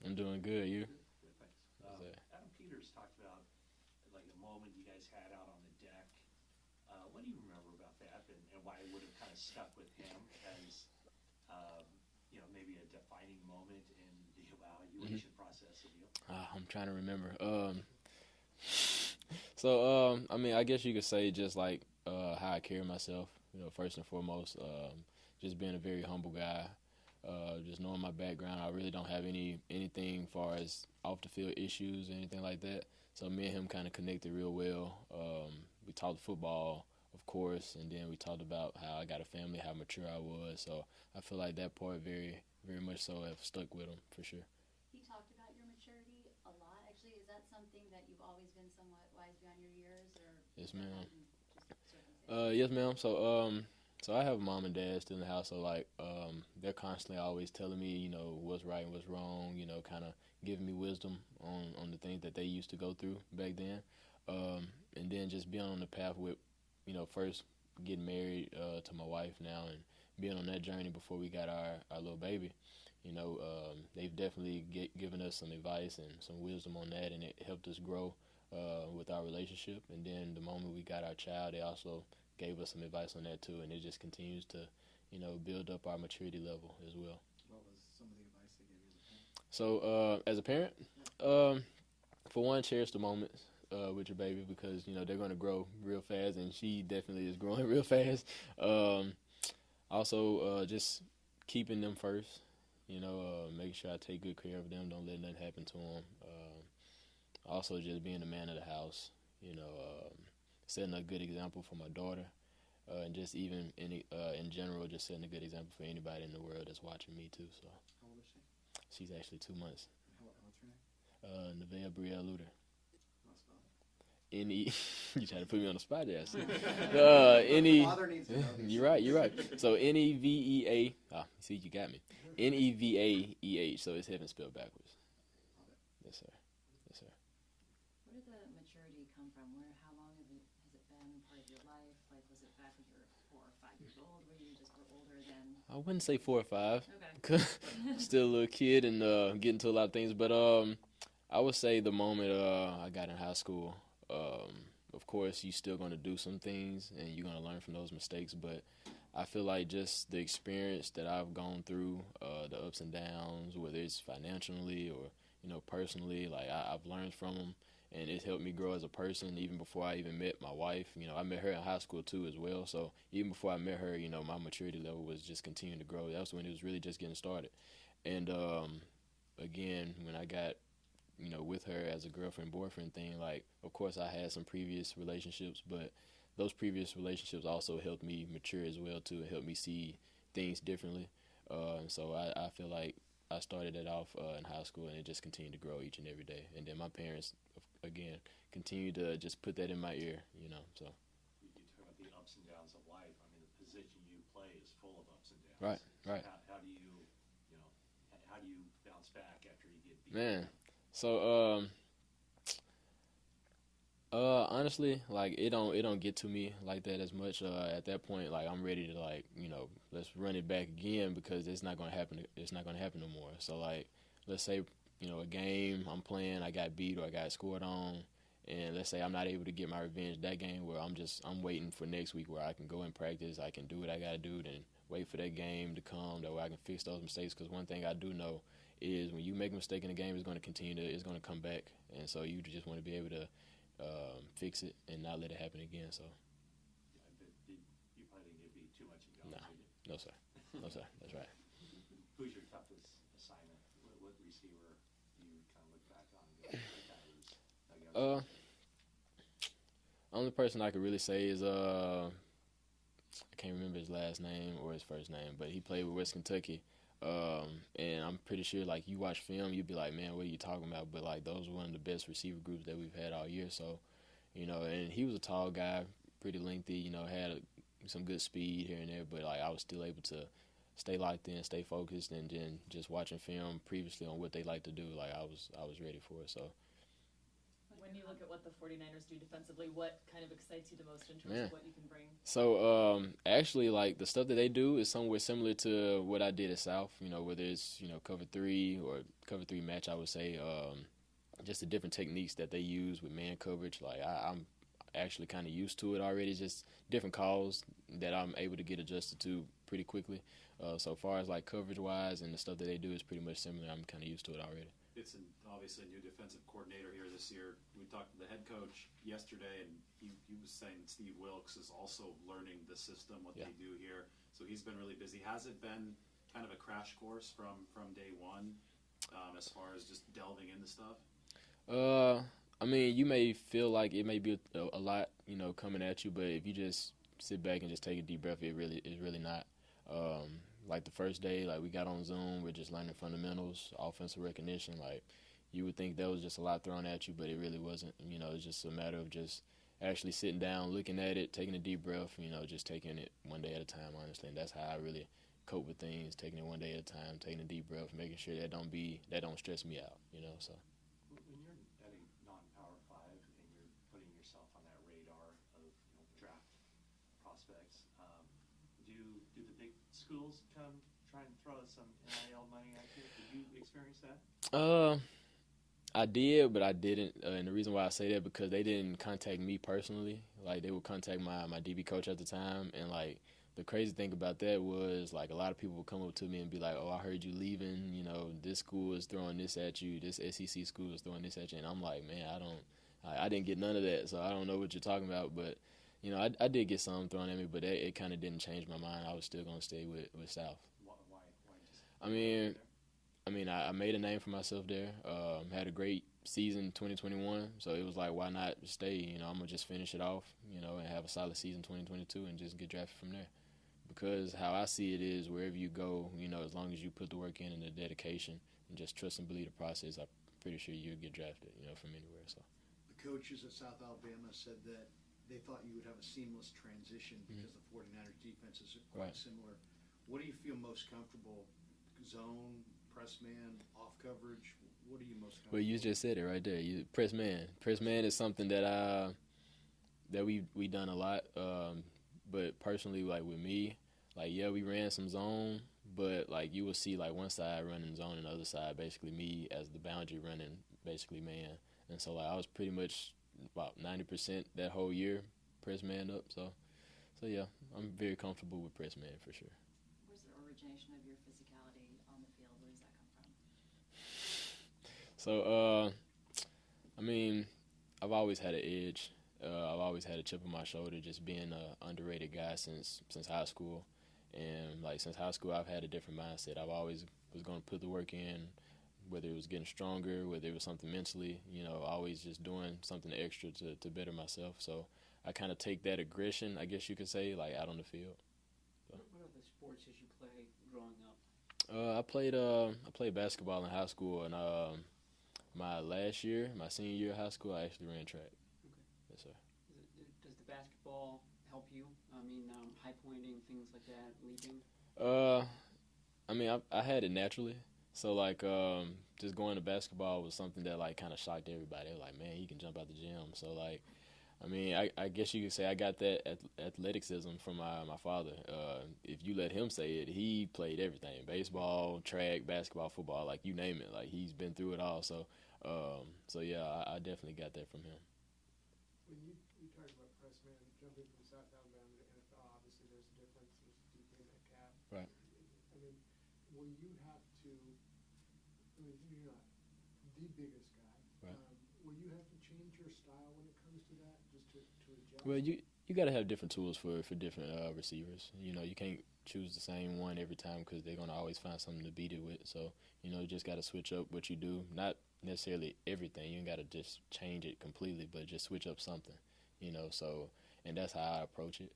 I'm doing good. You? Good, thanks. Adam Peters talked about like a moment you guys had out on the deck. What do you remember about that, and why it would have kind of stuck with him as maybe a defining moment in the hmm evaluation process of you? I'm trying to remember. I mean, I guess you could say just like how I carry myself. First and foremost, just being a very humble guy. Just knowing my background, I really don't have anything far as off the field issues or anything like that. So me and him kind of connected real well. We talked football, of course, and then we talked about how I got a family, how mature I was. So I feel like that part very much so have stuck with him for sure. He talked about your maturity a lot. Actually, is that something that you've always been somewhat wise beyond your years, or Yes, did that ma'am. happen just circumstantially? Yes, ma'am. So I have a mom and dad still in the house. So like, they're constantly always telling me, what's right and what's wrong. Kind of giving me wisdom on the things that they used to go through back then. And then just being on the path with, first getting married to my wife now and being on that journey before we got our little baby. They've definitely given us some advice and some wisdom on that, and it helped us grow with our relationship. And then the moment we got our child, they also gave us some advice on that too, and it just continues to, build up our maturity level as well. What was some of the advice they gave you as a parent? So as a parent, um, for one, cherish the moments with your baby because they're going to grow real fast, and she definitely is growing real fast. Um, Also, just keeping them first. Making sure I take good care of them. Don't let nothing happen to them. Also, just being the man of the house. Setting a good example for my daughter, and just even in general, just setting a good example for anybody in the world that's watching me too. So How old is she? she's actually 2 months. What's her name? Darrell Luter. How to spell it? N-E. You trying to put me on the spot there. I see. The N-E. father needs to know these You're right. things. You're right. So Nevea. See, you got me. Nevaeh. So it's heaven spelled backwards. Love it. Yes, sir. Yes, sir. Where did the maturity come from? How long has it been part of your life? Like, was it back when you were 4 or 5 years old, where you just were older than? I wouldn't say 4 or 5. Okay. Still a little kid and getting to a lot of things. But I would say the moment I got in high school. Of course, you're still going to do some things and you're going to learn from those mistakes. But I feel like just the experience that I've gone through, the ups and downs, whether it's financially or personally, like I've learned from them, and it's helped me grow as a person. Even before I even met my wife, I met her in high school too as well. So even before I met her, my maturity level was just continuing to grow. That was when it was really just getting started. And again, when I got with her as a girlfriend boyfriend thing, like of course I had some previous relationships, but those previous relationships also helped me mature as well too, and helped me see things differently. So I feel like I started it off in high school, and it just continued to grow each and every day. And then my parents, again, continued to just put that in my ear, So You talk about the ups and downs of life. I mean, the position you play is full of ups and downs. right, So right, how do you bounce back after you get beat? man. So honestly, like it don't get to me like that as much. At that point, like I'm ready to like let's run it back again because it's not gonna happen. It's not gonna happen no more. So like let's say a game I'm playing, I got beat or I got scored on, and let's say I'm not able to get my revenge that game where I'm waiting for next week where I can go and practice. I can do what I gotta do, then wait for that game to come that way I can fix those mistakes. Because one thing I do know is when you make a mistake in the game, it's going to it's going to come back, and so you just want to be able to fix it and not let it happen again. So, You probably didn't get beat too much in no, college, did you? no sir, no sir, that's right. Who's your toughest assignment? What receiver do you kind of look back on and go, that guy was Uh, Only person I could really say is I can't remember his last name or his first name, but he played with West Kentucky. And I'm pretty sure like you watch film, you'd be like, man, what are you talking about? But like those were one of the best receiver groups that we've had all year. So, and he was a tall guy, pretty lengthy. Had some good speed here and there, but like I was still able to stay locked in, stay focused, and then just watching film previously on what they like to do, like I was ready for it. So When you look at what the 49ers do defensively, what kind of excites you the most in terms Man. of what you can bring? So actually, like the stuff that they do is somewhere similar to what I did at South. Whether it's cover 3 or cover 3 match, I would say just the different techniques that they use with man coverage. Like I'm actually kind of used to it already. Just different calls that I'm able to get adjusted to pretty quickly. So far as like coverage wise and the stuff that they do is pretty much similar. I'm kind of used to it already. It's obviously a new defensive coordinator here this year. We talked to the head coach yesterday, and he was saying that Steve Wilkes is also learning the system, what they do here. So he's been really busy. Has it been kind of a crash course from day one as far as just delving into stuff? I mean, you may feel like it may be a lot, coming at you, but if you just sit back and just take a deep breath, it's really not. Like the first day, like we got on Zoom, we're just learning fundamentals, offensive recognition. Like you would think that was just a lot thrown at you, but it really wasn't. It's just a matter of just actually sitting down, looking at it, taking a deep breath. Just taking it one day at a time. Honestly, and that's how I really cope with things. Taking it one day at a time, taking a deep breath, making sure that don't stress me out. So. When you're at a non-Power 5 and you're putting yourself on that radar of draft prospects, do the big schools come try and throw some NIL money at you? Did you experience that? I did, but I didn't. And the reason why I say that because they didn't contact me personally. Like they would contact my DB coach at the time, and like the crazy thing about that was like a lot of people would come up to me and be like, "Oh, I heard you leaving. This school is throwing this at you. This SEC school is throwing this at you." And I'm like, man, I didn't get none of that, so I don't know what you're talking about. But I did get some thrown at me, but it kind of didn't change my mind. I was still gonna stay with South. Why just? I mean, I made a name for myself there. Had a great season 2021, so it was like, why not stay? I'm gonna just finish it off, and have a solid season 2022 and just get drafted from there. Because how I see it is, wherever you go, as long as you put the work in and the dedication and just trust and believe the process, I'm pretty sure you'll get drafted, from anywhere. So The coaches at South Alabama said that they thought you would have a seamless transition because the 49ers defenses are quite similar. What do you feel most comfortable? Zone, press man, off coverage? What are you most comfortable Well, you just said it right there. Press man. Press man is something that we done a lot. But personally, like with me, like we ran some zone, but like you will see like one side running zone and the other side basically me as the boundary running basically man. And so like I was pretty much about 90% that whole year press man up. So yeah, I'm very comfortable with press man for sure. Where's the origination of your physicality on the field? Where does that come from? So I mean, I've always had an edge. I've always had a chip on my shoulder, just being an underrated guy since high school. And like since high school, I've had a different mindset. I've always was going to put the work in, whether it was getting stronger, whether it was something mentally, always just doing something extra to better myself. So I kind of take that aggression, I guess you could say, like out on the field. So. What other sports did you play growing up? I played basketball in high school, and my senior year of high school, I actually ran track. Okay. Yes, sir. Does the basketball help you? I mean, high pointing, things like that, leaping? I mean, I had it naturally. So, like, just going to basketball was something that, like, kind of shocked everybody. They were like, man, he can jump out the gym. So, like, I mean, I guess you could say I got that athleticism from my father. If you let him say it, he played everything. Baseball, track, basketball, football, like, you name it. Like, he's been through it all. So yeah, I definitely got that from him. When you talked about press man jumping from South Alabama to NFL, obviously there's a difference. There's a DK in that cap. Right. I mean, will you have to? I mean, you're not the biggest guy. Right. Will you have to change your style when it comes to that, just to adjust? Well, you got to have different tools for different receivers. You can't choose the same one every time because they're going to always find something to beat it with. So, you just got to switch up what you do. Not necessarily everything. You ain't got to just change it completely, but just switch up something, So, and that's how I approach it,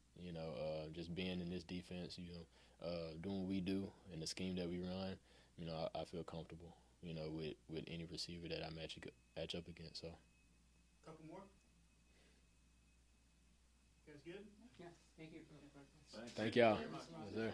just being in this defense, doing what we do and the scheme that we run, I feel comfortable, with any receiver that I match up against. So. Couple more? You guys good? Yeah, thank you for the questions. Thank y'all. Very much. Yes, sir.